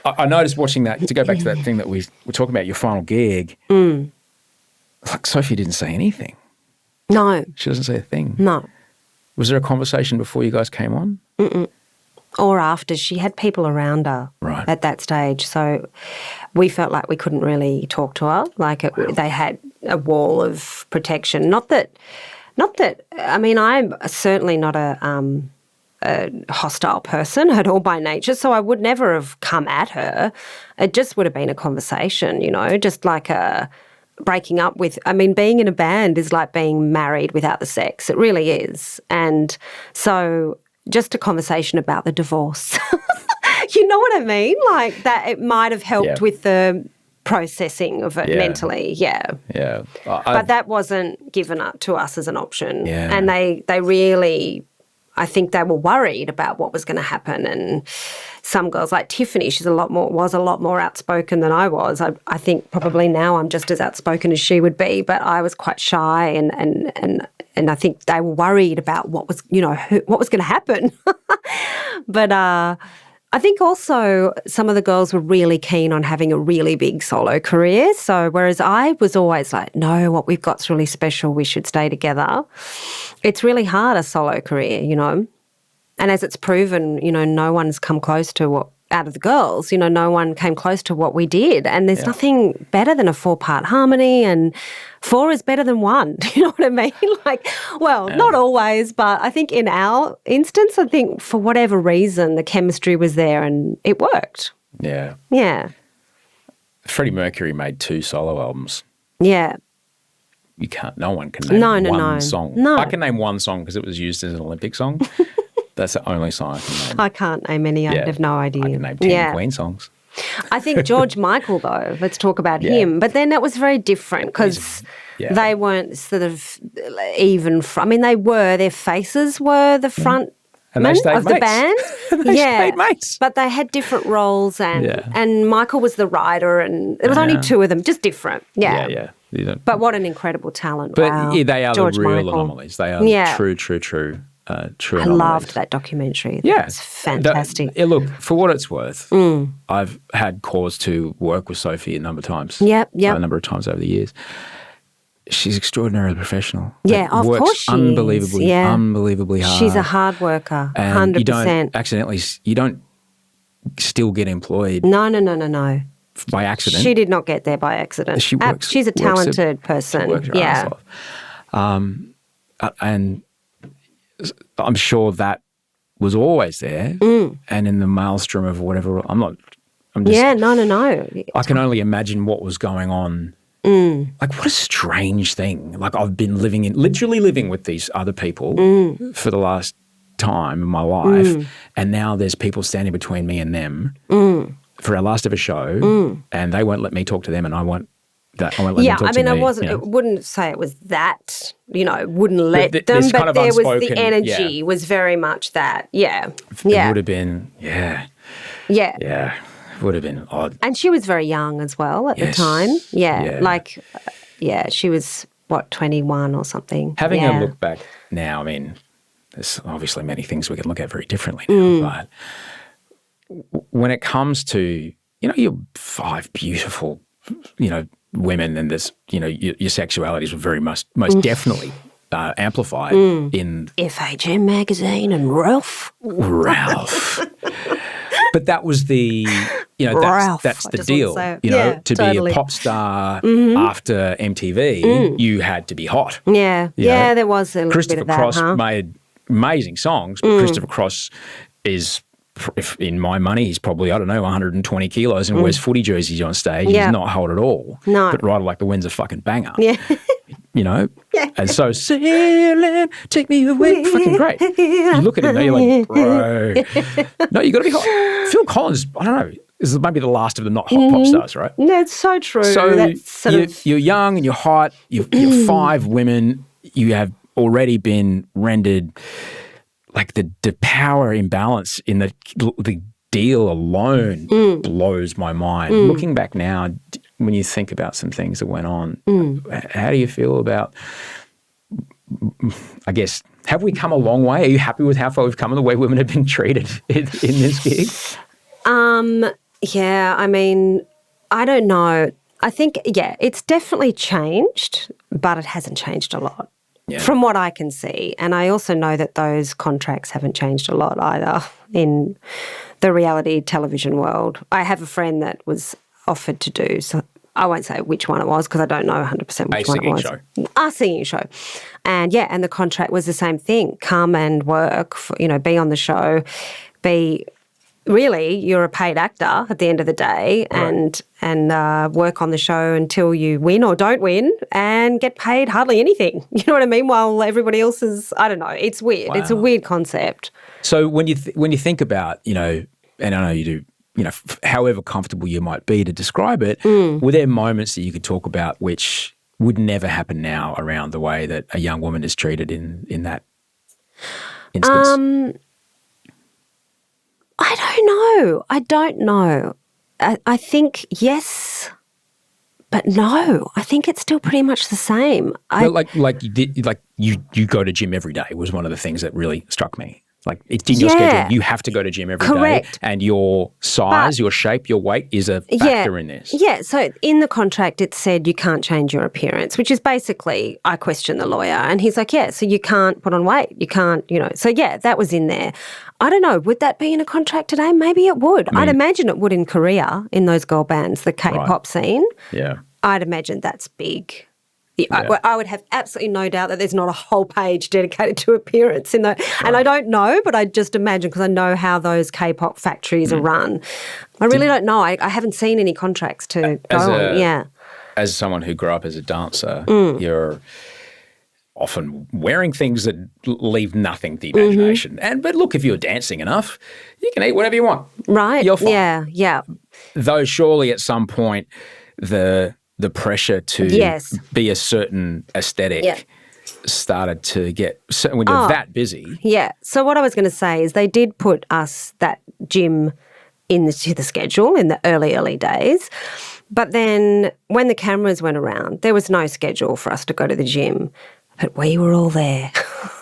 S1: I noticed watching that, to go back to that thing that we were talking about, your final gig, like Sophie didn't say anything.
S2: No.
S1: She doesn't say a thing.
S2: No.
S1: Was there a conversation before you guys came on?
S2: Or after. She had people around her at that stage. So we felt like we couldn't really talk to her. Like they had a wall of protection. Not that, I mean, I'm certainly not a hostile person at all by nature, so I would never have come at her. It just would have been a conversation, just like a breaking up with, I mean, being in a band is like being married without the sex. It really is. And so just a conversation about the divorce. You know what I mean? Like that it might have helped with the processing of it mentally. Yeah.
S1: Yeah.
S2: But that wasn't given up to us as an option.
S1: Yeah.
S2: And they really, I think they were worried about what was going to happen. And some girls like Tiffany, was a lot more outspoken than I was. I think probably now I'm just as outspoken as she would be, but I was quite shy and I think they were worried about what was, what was going to happen. But I think also some of the girls were really keen on having a really big solo career. So whereas I was always like, no, what we've got's really special, we should stay together. It's really hard, a solo career, And as it's proven, no one's come close to what, out of the girls, no one came close to what we did. And there's nothing better than a 4-part harmony, and 4 is better than 1. Do you know what I mean? Not always, but I think in our instance, I think for whatever reason, the chemistry was there and it worked.
S1: Yeah.
S2: Yeah.
S1: Freddie Mercury made 2 solo albums.
S2: Yeah.
S1: No one can name one song.
S2: No.
S1: I can name one song because it was used as an Olympic song. That's the only song I can name.
S2: I can't name any. I have no idea.
S1: I can name 10 Queen songs.
S2: I think George Michael, though, let's talk about him. But then that was very different because they weren't sort of even I mean, their faces were the front of the band.
S1: They stayed mates.
S2: But they had different roles and Michael was the writer and there was only 2 of them, just different. Yeah. But what an incredible talent.
S1: But
S2: wow.
S1: they are
S2: George
S1: the real
S2: Michael.
S1: anomalies. They are the true
S2: I loved that documentary. It was fantastic.
S1: Look, for what it's worth, I've had cause to work with Sophie a number of times.
S2: Yep.
S1: A number of times over the years. She's extraordinarily professional.
S2: Yeah, of course she
S1: unbelievably hard.
S2: She's a hard worker, 100%.
S1: You don't still get employed.
S2: No.
S1: By accident.
S2: She did not get there by accident. She's a talented person.
S1: She works her ass off. And I'm sure that was always there. And in the maelstrom of whatever, no. I can only imagine what was going on. Like, what a strange thing. Like, I've been literally living with these other people for the last time in my life. And now there's people standing between me and them for our last ever show. And they won't let me talk to them and I won't let them talk to me.
S2: I wouldn't say it was that, wouldn't let them, but there was the energy was very much that. Yeah.
S1: It would have been, it would have been odd.
S2: And she was very young as well at the time. She was, 21 or something.
S1: Having a look back now, I mean, there's obviously many things we can look at very differently now, but when it comes to, your 5 beautiful, women and this, your sexualities were very most definitely amplified in
S2: FHM magazine and Ralph.
S1: But that was the, that's the deal. To be a pop star after MTV, you had to be hot.
S2: Yeah, there was a little bit of that.
S1: Christopher Cross made amazing songs, but Christopher Cross is, if in my money, he's probably, 120 kilos and wears footy jerseys on stage. He's not hot at all.
S2: No.
S1: But Ride Like the Wind's a fucking banger.
S2: Yeah.
S1: Yeah. And so, sailing, take me away, fucking great. You look at him now, you're like, bro. No, you got to be hot. Phil Collins, I don't know, is maybe the last of the not hot pop stars, right?
S2: That's so true.
S1: So you're young and you're hot, you're 5 women, you have already been rendered, like the power imbalance in the deal alone blows my mind. Looking back now, when you think about some things that went on, how do you feel about I guess, have we come a long way? Are you happy with how far we've come and the way women have been treated in this gig?
S2: Yeah, I mean, I don't know. I think, yeah, it's definitely changed, but it hasn't changed a lot from what I can see. And I also know that those contracts haven't changed a lot either in the reality television world. I have a friend that was offered to do, so I won't say which one it was because I don't know 100% which one it was. A singing show. And yeah, and the contract was the same thing. Come and work, be on the show, really, you're a paid actor at the end of the day, and work on the show until you win or don't win and get paid hardly anything. You know what I mean? While everybody else is, I don't know, it's weird. Wow. It's a weird concept.
S1: So when you think about, and I know you do, however comfortable you might be to describe it, were there moments that you could talk about which would never happen now around the way that a young woman is treated in that instance? I don't know. I think yes, but no. I think it's still pretty much the same. You go to gym every day was one of the things that really struck me. Like it's in your schedule. You have to go to gym every day. And your size, your shape, your weight is a factor in this. Yeah. So in the contract it said you can't change your appearance, which is basically, I questioned the lawyer and he's like, so you can't put on weight. You can't, So yeah, that was in there. I don't know. Would that be in a contract today? Maybe it would. I'd imagine it would in Korea, in those girl bands, the K-pop scene. Yeah. I'd imagine that's big. Yeah. I would have absolutely no doubt that there's not a whole page dedicated to appearance in that. And I don't know, but I just imagine because I know how those K-pop factories are run. I really don't know. I haven't seen any contracts to go on. Yeah. As someone who grew up as a dancer, you're often wearing things that leave nothing to the imagination. But look, if you're dancing enough, you can eat whatever you want.
S2: Right.
S1: You're fine.
S2: Yeah.
S1: Though surely at some point the pressure to be a certain aesthetic started to get when you're that busy.
S2: Yeah. So what I was going to say is they did put us that gym into the schedule in the early days. But then when the cameras went around, there was no schedule for us to go to the gym. But we were all there.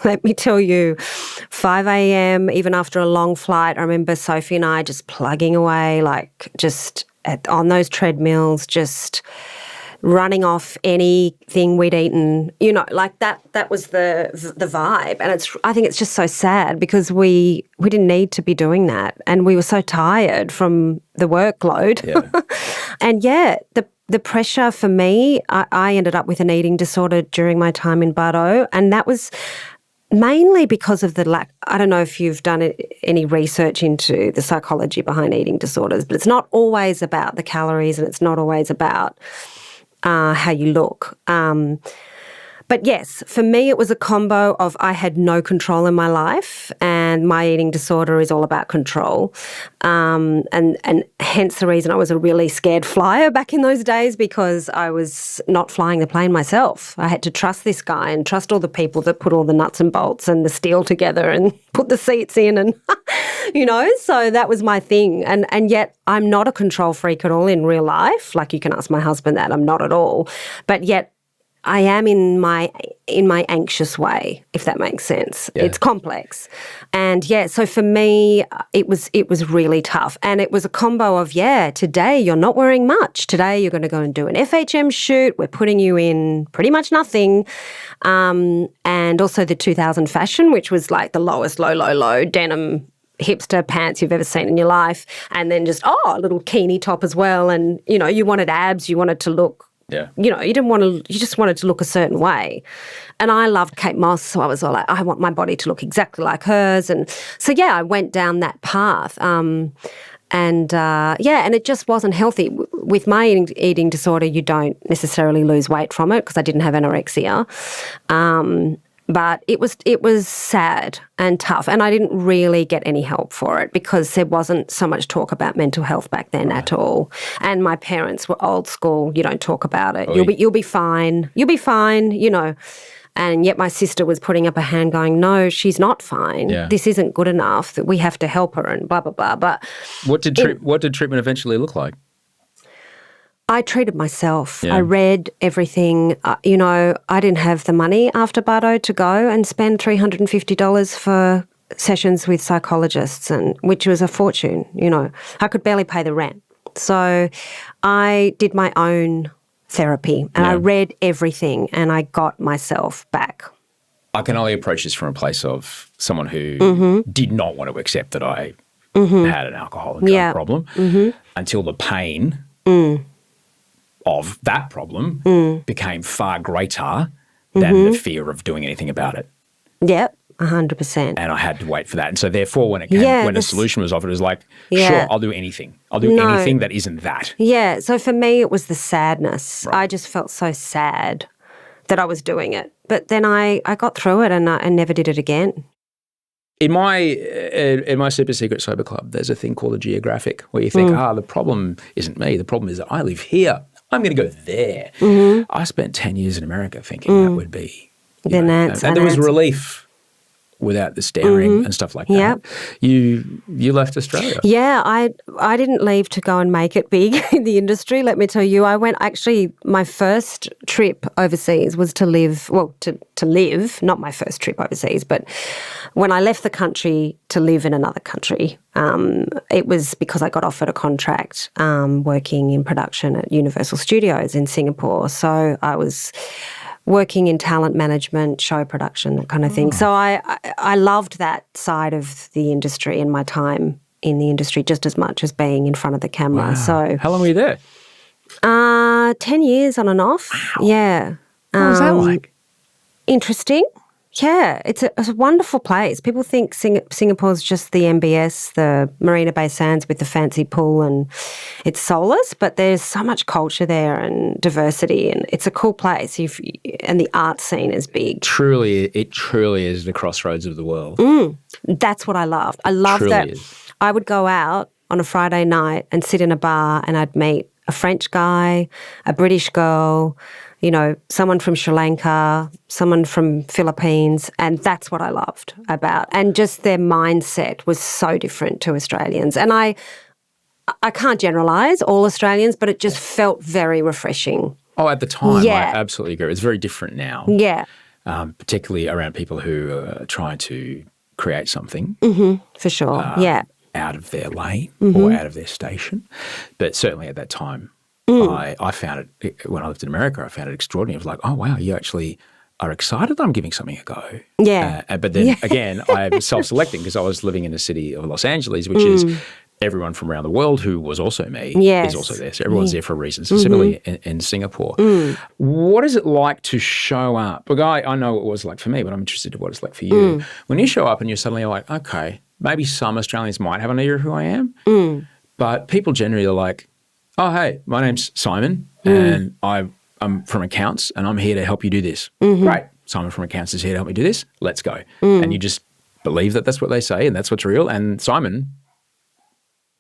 S2: Let me tell you, 5 a.m., even after a long flight, I remember Sophie and I just plugging away, on those treadmills, just running off anything we'd eaten, that was the vibe. And I think it's just so sad because we didn't need to be doing that. And we were so tired from the workload. Yeah. And the pressure for me, I ended up with an eating disorder during my time in Bardot, and that was mainly because of the lack. I don't know if you've done any research into the psychology behind eating disorders, but it's not always about the calories and it's not always about how you look. But yes, for me it was a combo of I had no control in my life and my eating disorder is all about control. And hence the reason I was a really scared flyer back in those days because I was not flying the plane myself. I had to trust this guy and trust all the people that put all the nuts and bolts and the steel together and put the seats in and, so that was my thing. And yet I'm not a control freak at all in real life. Like you can ask my husband that, I'm not at all. But yet I am in my anxious way, if that makes sense. Yeah. It's complex. And so for me it was really tough. And it was a combo of, today you're not wearing much. Today you're going to go and do an FHM shoot. We're putting you in pretty much nothing. And also the 2000 fashion, which was like the lowest low denim hipster pants you've ever seen in your life. And then just, a little bikini top as well. And, you wanted abs, you wanted to look, you just wanted to look a certain way. And I loved Kate Moss, so I was all like, I want my body to look exactly like hers. And so, I went down that path. And it just wasn't healthy. With my eating disorder, you don't necessarily lose weight from it because I didn't have anorexia. But it was sad and tough, and I didn't really get any help for it because there wasn't so much talk about mental health back then at all. And my parents were old school. You don't talk about it. You'll be fine. You'll be fine. And yet my sister was putting up a hand, going, "No, she's not fine. Yeah. This isn't good enough. That we have to help her." And blah blah blah. But
S1: what did treatment eventually look like?
S2: I treated myself.
S1: Yeah.
S2: I read everything. I didn't have the money after Bardot to go and spend $350 for sessions with psychologists, which was a fortune. I could barely pay the rent. So I did my own therapy and I read everything and I got myself back.
S1: I can only approach this from a place of someone who did not want to accept that I had an alcohol and drug problem until the pain of that problem became far greater than the fear of doing anything about it.
S2: Yep. 100%.
S1: And I had to wait for that. And so therefore when a solution was offered, it was like, sure, I'll do anything. I'll do anything that isn't that.
S2: Yeah. So for me, it was the sadness.
S1: Right.
S2: I just felt so sad that I was doing it. But then I got through it and I never did it again.
S1: In my super secret sober club, there's a thing called a geographic where you think, the problem isn't me. The problem is that I live here. I'm going to go there. I spent 10 years in America thinking that would be, and there was relief without the staring and stuff like that.
S2: Yep.
S1: You left Australia.
S2: Yeah, I didn't leave to go and make it big in the industry, let me tell you. I went, actually, my first trip overseas was to live, not my first trip overseas, but when I left the country to live in another country, it was because I got offered a contract working in production at Universal Studios in Singapore. So I was working in talent management, show production, that kind of thing. So I loved that side of the industry and my time in the industry just as much as being in front of the camera.
S1: Wow.
S2: So
S1: how long were you there?
S2: 10 years on and off.
S1: Wow.
S2: Yeah.
S1: What was that like?
S2: Interesting. Yeah, it's a wonderful place. People think Singapore's just the MBS, the Marina Bay Sands with the fancy pool, and it's soulless, but there's so much culture there and diversity, and it's a cool place. And the art scene is big.
S1: It truly is the crossroads of the world.
S2: That's what I loved. I loved
S1: Truly
S2: that.
S1: is.
S2: I would go out on a Friday night and sit in a bar and I'd meet a French guy, a British girl, someone from Sri Lanka, someone from Philippines, and that's what I loved about. And just their mindset was so different to Australians. And I can't generalise all Australians, but it just felt very refreshing.
S1: Oh, at the time,
S2: Yeah.
S1: I absolutely agree. It's very different now.
S2: Yeah.
S1: Particularly around people who are trying to create something.
S2: For sure.
S1: Out of their lane or out of their station. But certainly at that time, I found it, when I lived in America, I found it extraordinary. I was like, oh, wow, you actually are excited that I'm giving something a go.
S2: Yeah.
S1: But then again, I was self-selecting because I was living in the city of Los Angeles, which is everyone from around the world who was also me is also there. So everyone's there for a reason. So similarly in Singapore. What is it like to show up? Look, I know what it was like for me, but I'm interested in what it's like for you. When you show up and you're suddenly like, okay, maybe some Australians might have an idea of who I am, but people generally are like, oh, hey, my name's Simon and I'm from accounts and I'm here to help you do this. Great. Simon from accounts is here to help me do this. Let's go. And you just believe that that's what they say and that's what's real. And Simon,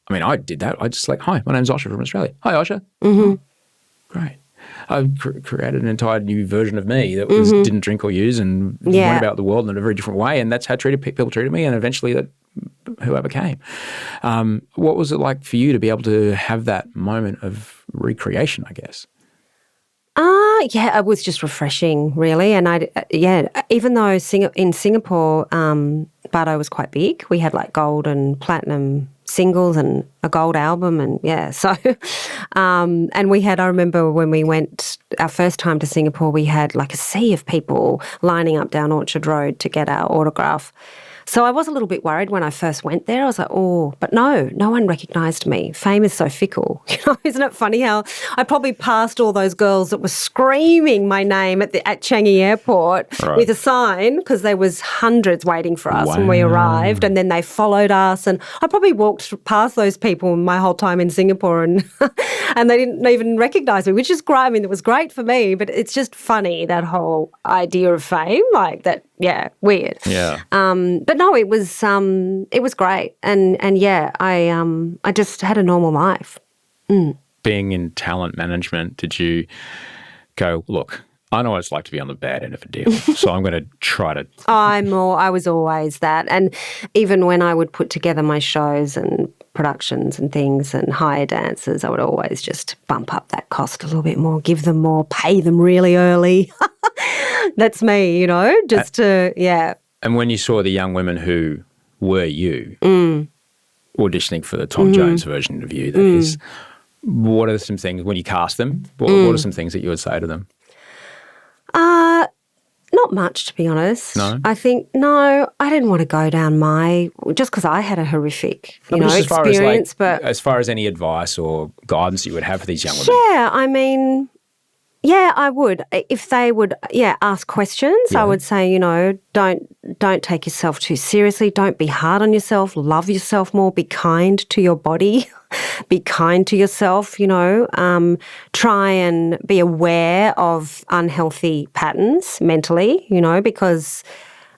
S1: I mean, I did that. I just like, hi, my name's Osher from Australia. Hi, Osher. Great. I created an entire new version of me that didn't drink or use and went about the world in a very different way. And that's how people treated me. And eventually that who I became. What was it like for you to be able to have that moment of recreation, I guess?
S2: Yeah, it was just refreshing, really. And even though in Singapore, Bardot was quite big, we had like gold and platinum singles and a gold album so and we had, I remember when we went our first time to Singapore, we had like a sea of people lining up down Orchard Road to get our autograph. So I was a little bit worried when I first went there. I was like, oh, but no one recognised me. Fame is so fickle. Isn't it funny how I probably passed all those girls that were screaming my name at Changi Airport with a sign because there was hundreds waiting for us when we arrived, and then they followed us. And I probably walked past those people my whole time in Singapore and and they didn't even recognise me, which is great. I mean, it was great for me, but it's just funny, that whole idea of fame, like that. Yeah, weird.
S1: Yeah.
S2: But no, it was great, and I just had a normal life.
S1: Being in talent management, did you go, look, I know what it's like to be on the bad end of a deal, so I'm going to try to.
S2: I was always that, and even when I would put together my shows and productions and things and hire dancers, I would always just bump up that cost a little bit more, give them more, pay them really early. That's me, just to, yeah.
S1: And when you saw the young women who were you auditioning for the Tom Jones version of you, that is, what are some things, when you cast them, what are some things that you would say to them?
S2: Not much, to be honest.
S1: No?
S2: I think, no, I didn't want to go down just because I had a horrific, experience. But
S1: as far as any advice or guidance you would have for these young women?
S2: Yeah, I mean, yeah, I would. If they would, ask questions, I would say, don't take yourself too seriously. Don't be hard on yourself. Love yourself more. Be kind to your body. Be kind to yourself, try and be aware of unhealthy patterns mentally, because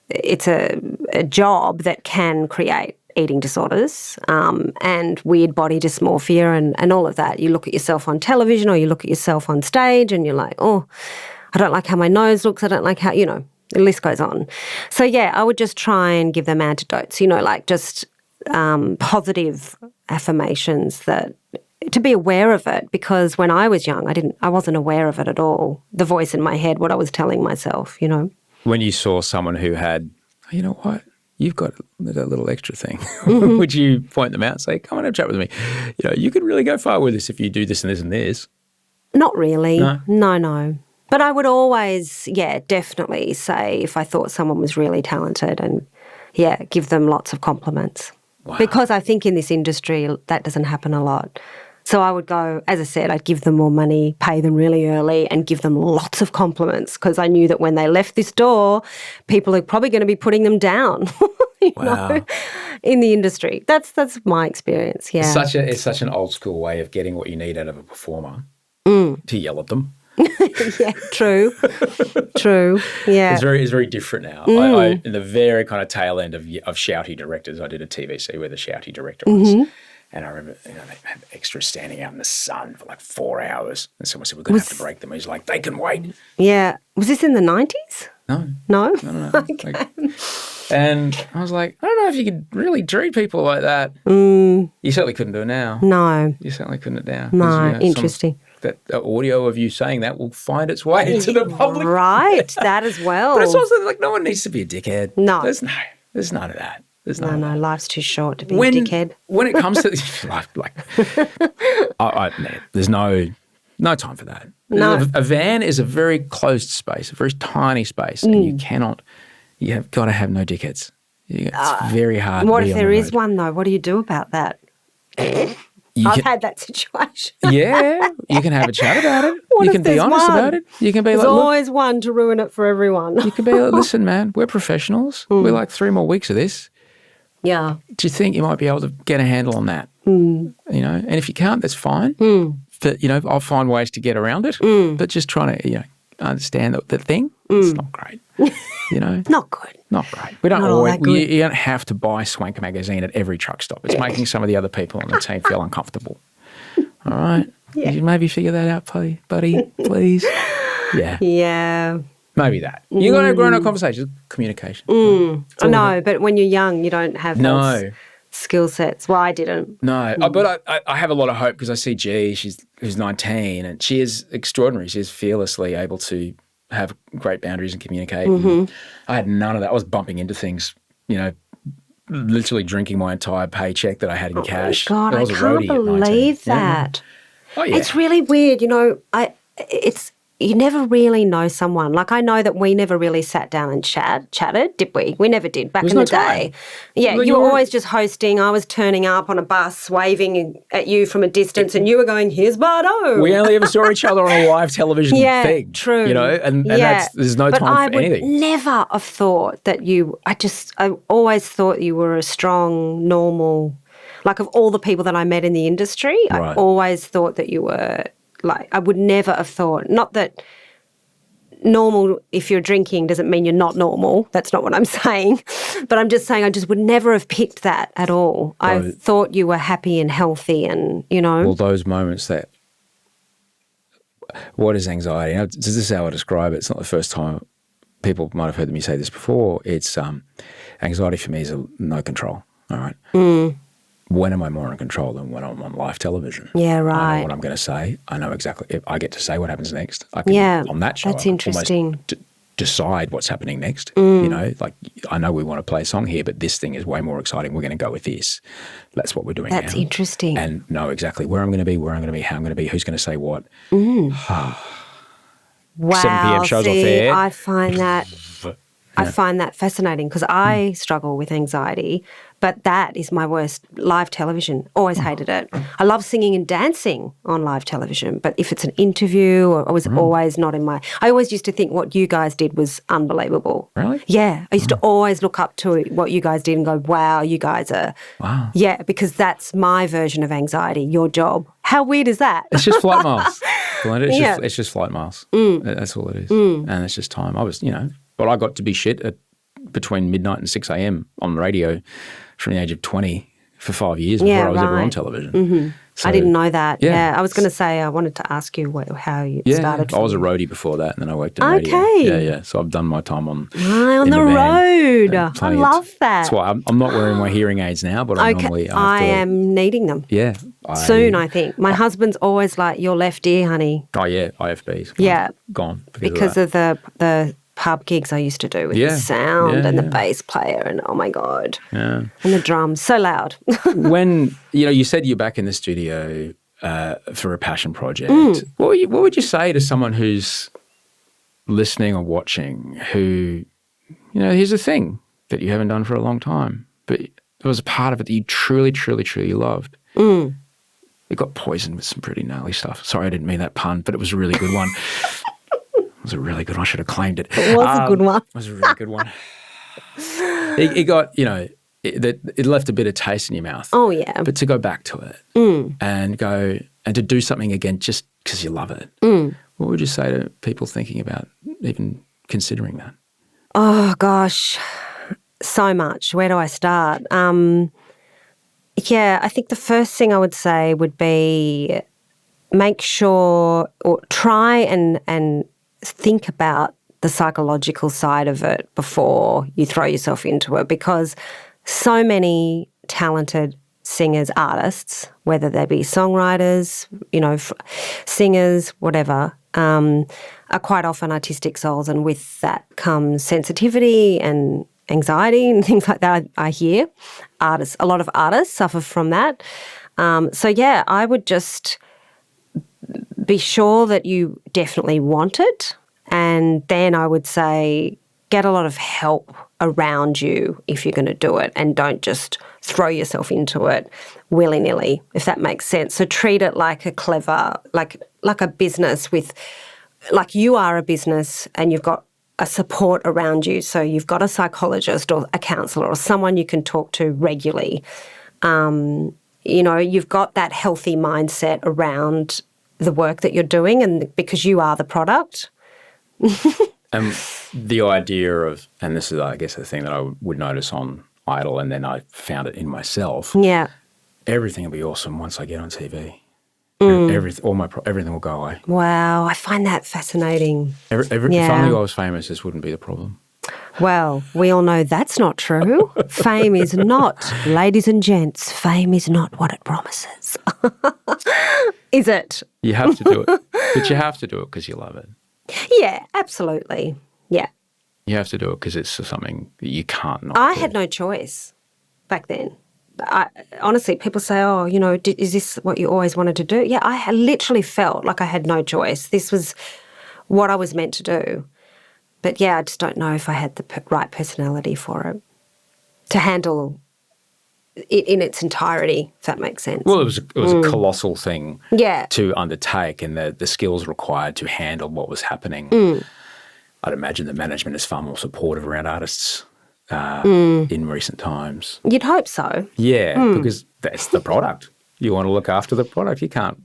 S2: it's a job that can create eating disorders and weird body dysmorphia and all of that. You look at yourself on television or you look at yourself on stage and you're like, oh, I don't like how my nose looks. I don't like how, the list goes on. So, yeah, I would just try and give them antidotes, just positive affirmations to be aware of it, because when I was young, I wasn't aware of it at all. The voice in my head, what I was telling myself,
S1: When you saw someone who had, you know what, you've got that little extra thing, would you point them out and say, come on, have a chat with me? You could really go far with this if you do this and this and this.
S2: Not really.
S1: No?
S2: No. But I would always, definitely say if I thought someone was really talented and, give them lots of compliments.
S1: Wow.
S2: Because I think in this industry that doesn't happen a lot. So I would go, as I said, I'd give them more money, pay them really early and give them lots of compliments, because I knew that when they left this door, people are probably going to be putting them down in the industry. That's my experience, yeah.
S1: It's such an old school way of getting what you need out of a performer, to yell at them.
S2: Yeah, true, yeah.
S1: It's very different now. I in the very kind of tail end of shouty directors, I did a TVC with a shouty director once, and I remember they had extras standing out in the sun for like 4 hours, and someone said, we're going to have to break them. He's like, they can wait.
S2: Yeah. Was this in the 90s?
S1: No.
S2: Okay.
S1: And I was like, I don't know if you could really treat people like that. You certainly couldn't do it now.
S2: No.
S1: You certainly couldn't do it now.
S2: No, interesting.
S1: That audio of you saying that will find its way into the public.
S2: Right, that as well.
S1: But it's also like no one needs to be a dickhead.
S2: No.
S1: There's none of that.
S2: No, life's too short to be a dickhead.
S1: When it comes to there's no time for that.
S2: No.
S1: A van is a very closed space, a very tiny space, and you have got to have no dickheads. It's very hard.
S2: What if there is one though? What do you do about that? I've had that situation.
S1: Yeah, you can have a chat about it.
S2: What
S1: You
S2: if
S1: can be
S2: there's
S1: honest
S2: one?
S1: about it. You can be
S2: There's
S1: like, look,
S2: always one to ruin it for everyone.
S1: you can be like, listen, man, we're professionals. We're like 3 more weeks of this.
S2: Yeah.
S1: Do you think you might be able to get a handle on that? And if you can't, that's fine. But, I'll find ways to get around it. But just trying to, understand the thing, it's not great.
S2: Not good.
S1: Not great. We don't
S2: Not all that good.
S1: you don't have to buy Swank magazine at every truck stop. It's making some of the other people on the team feel uncomfortable. All right?
S2: Yeah.
S1: You maybe figure that out, buddy, please. Yeah.
S2: Yeah.
S1: Maybe that. You got to have grown-up conversations, communication.
S2: I know, but when you're young, you don't have those skill sets. Well, I didn't.
S1: No, but I have a lot of hope because I see G, who's 19, and she is extraordinary. She is fearlessly able to have great boundaries and communicate. And I had none of that. I was bumping into things, literally drinking my entire paycheck that I had in cash.
S2: God,
S1: I was
S2: I
S1: a
S2: can't
S1: roadie at 19.
S2: believe that.
S1: Oh, yeah.
S2: It's really weird, you never really know someone. Like, I know that we never really sat down and chatted, did we? We never did back in the day. Yeah,
S1: Well,
S2: you were always just hosting. I was turning up on a bus, waving at you from a distance, and you were going, here's Bardot.
S1: We only ever saw each other on a live television thing.
S2: True.
S1: And there's no time for anything.
S2: But I would never have thought that I always thought you were a strong, normal, like of all the people that I met in the industry,
S1: Right.
S2: I always thought that you were, like, I would never have thought, not that normal if you're drinking doesn't mean you're not normal. That's not what I'm saying. But I'm just saying I just would never have picked that at all. I thought you were happy and healthy and,
S1: Well, those moments that, what is anxiety? This is how I describe it. It's not the first time. People might have heard me say this before. It's anxiety for me is no control, all right? when am I more in control than when I'm on live television?
S2: Yeah,
S1: I
S2: right.
S1: know what I'm going to say. I know exactly. If I get to say what happens next. I can, on that show,
S2: that's
S1: I can
S2: interesting.
S1: almost decide what's happening next. You know, like I know we want to play a song here, but this thing is way more exciting. We're going to go with this. That's what we're doing now.
S2: That's interesting.
S1: And know exactly where I'm going to be, how I'm going to be, who's going to say what.
S2: Wow.
S1: 7 p.m. shows off air.
S2: I find that fascinating because I struggle with anxiety, but that is my worst. Live television, always hated it. I love singing and dancing on live television, but if it's an interview, I was always not in my. I always used to think what you guys did was unbelievable.
S1: Really?
S2: Yeah, I used to always look up to what you guys did and go, "Wow, you guys are."
S1: Wow.
S2: Yeah, because that's my version of anxiety. Your job. How weird is that?
S1: It's just flight miles. Belinda,
S2: Yeah.
S1: it's just flight miles. That's all it is. And it's just time. I was, but I got to be shit at between midnight and 6 a.m. on the radio from the age of 20 for 5 years before I was ever on television. So,
S2: I didn't know that.
S1: Yeah.
S2: I was going to say, I wanted to ask you how you started.
S1: I was a roadie before that, and then I worked in radio.
S2: Okay.
S1: Yeah. So I've done my time on
S2: on
S1: in
S2: the
S1: van.
S2: road. I love that.
S1: That's why I'm not wearing my hearing aids now, but I normally
S2: I am needing them.
S1: Yeah.
S2: Soon, I think. My husband's always like, your left ear, honey.
S1: Oh, yeah, IFBs. Gone.
S2: Because of the pub gigs I used to do with the sound and the bass player and, oh, my God.
S1: Yeah.
S2: And the drums, so loud.
S1: When, you said you're back in the studio for a passion project, what would you say to someone who's listening or watching who, here's a thing that you haven't done for a long time, but there was a part of it that you truly, truly, truly loved. It got poisoned with some pretty gnarly stuff. Sorry, I didn't mean that pun, but it was a really good one. It was a really good one. I should have claimed it.
S2: It was a good one.
S1: It was a really good one. It got, it left a bit of taste in your mouth.
S2: Oh, yeah.
S1: But to go back to it and to do something again just because you love it, what would you say to people thinking about even considering that?
S2: Oh, gosh, so much. Where do I start? I think the first thing I would say would be make sure or try and think about the psychological side of it before you throw yourself into it, because so many talented singers, artists, whether they be songwriters, singers, whatever, are quite often artistic souls, and with that comes sensitivity and anxiety and things like that. I hear a lot of artists suffer from that. I would just be sure that you definitely want it, and then I would say get a lot of help around you if you're going to do it, and don't just throw yourself into it willy-nilly, if that makes sense. So treat it like a clever, like a business like you are a business and you've got a support around you. So you've got a psychologist or a counsellor or someone you can talk to regularly. You've got that healthy mindset around the work that you're doing, and because you are the product.
S1: And the idea of, and this is, I guess, the thing that I would notice on Idol, and then I found it in myself.
S2: Yeah.
S1: Everything will be awesome once I get on TV. Everything will go away.
S2: Wow, I find that fascinating.
S1: If only I was famous, this wouldn't be the problem.
S2: Well, we all know that's not true. Fame is not, ladies and gents, fame is not what it promises. Is it?
S1: You have to do it. But you have to do it because you love it.
S2: Yeah, absolutely. Yeah.
S1: You have to do it because it's something that you can't not
S2: I
S1: do.
S2: had no choice back then. Honestly, people say, is this what you always wanted to do? Yeah, I literally felt like I had no choice. This was what I was meant to do. But, yeah, I just don't know if I had the right personality for it to handle it in its entirety, if that makes sense.
S1: Well, it was a colossal thing
S2: Yeah.
S1: to undertake, and the skills required to handle what was happening. I'd imagine the management is far more supportive around artists in recent times.
S2: You'd hope so.
S1: Yeah, because that's the product. You want to look after the product. You can't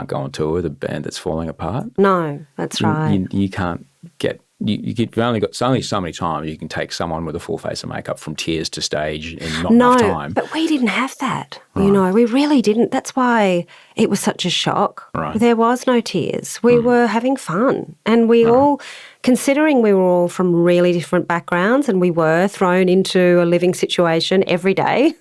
S1: go on tour with a band that's falling apart.
S2: No, that's right.
S1: You can't get. You've only got so many times you can take someone with a full face of makeup from tears to stage in not enough time.
S2: But we didn't have that.
S1: Right.
S2: We really didn't. That's why it was such a shock.
S1: Right.
S2: There was no tears. We were having fun, and we all considering we were all from really different backgrounds and we were thrown into a living situation every day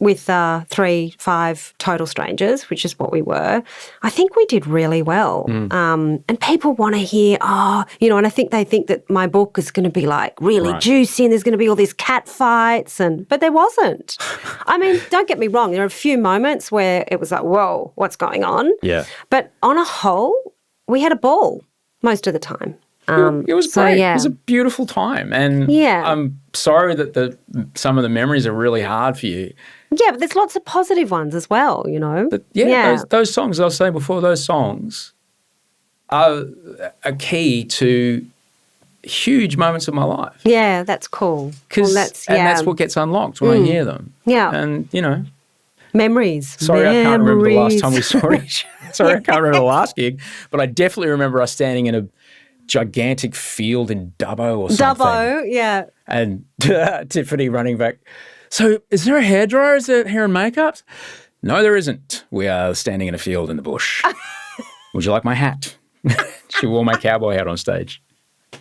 S2: with 3, 5 total strangers, which is what we were, I think we did really well. And people want to hear, and I think they think that my book is going to be like really juicy and there's going to be all these cat fights, but there wasn't. I mean, don't get me wrong, there are a few moments where it was like, whoa, what's going on?
S1: Yeah.
S2: But on a whole, we had a ball most of the time.
S1: It was great. It was a beautiful time. And I'm sorry that some of the memories are really hard for you.
S2: Yeah, but there's lots of positive ones as well, you know.
S1: But those songs, I was saying before, those songs are a key to huge moments of my life.
S2: Yeah, that's cool.
S1: That's what gets unlocked when I hear them.
S2: Yeah.
S1: And,
S2: memories.
S1: Sorry, I can't remember the last time we saw each other. Sorry, I can't remember the last gig, but I definitely remember us standing in a gigantic field in Dubbo or something.
S2: Dubbo, yeah.
S1: And Tiffany running back, so is there a hairdryer? Is there hair and makeup? No, there isn't. We are standing in a field in the bush. Would you like my hat? She wore my cowboy hat on stage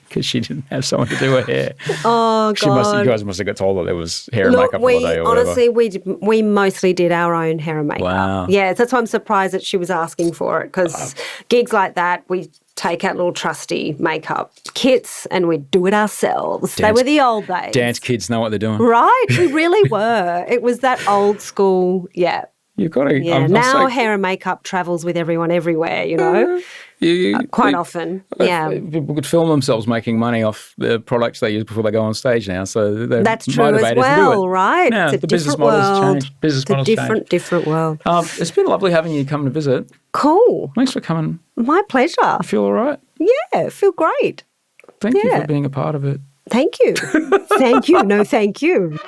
S1: because she didn't have someone to do her hair.
S2: Oh, God.
S1: You guys must have got told that there was hair and makeup all day or
S2: honestly, we mostly did our own hair and makeup.
S1: Wow.
S2: Yeah, that's why I'm surprised that she was asking for it, because gigs like that, we take out little trusty makeup kits and we'd do it ourselves. They were the old days.
S1: Dance kids know what they're doing.
S2: Right? We really were. It was that old school,
S1: You've got to.
S2: Yeah, now hair and makeup travels with everyone everywhere, quite often. Yeah.
S1: People could film themselves making money off the products they use before they go on stage now. So they're
S2: That's true
S1: motivated
S2: as well,
S1: to do it.
S2: right?
S1: Yeah,
S2: it's a
S1: the business
S2: different
S1: models
S2: world.
S1: change. Business models change.
S2: Different world.
S1: It's been lovely having you come to visit.
S2: Cool.
S1: Thanks for coming.
S2: My pleasure.
S1: You feel all right?
S2: Yeah, I feel great.
S1: Thank you for being a part of it.
S2: Thank you. Thank you. No, thank you.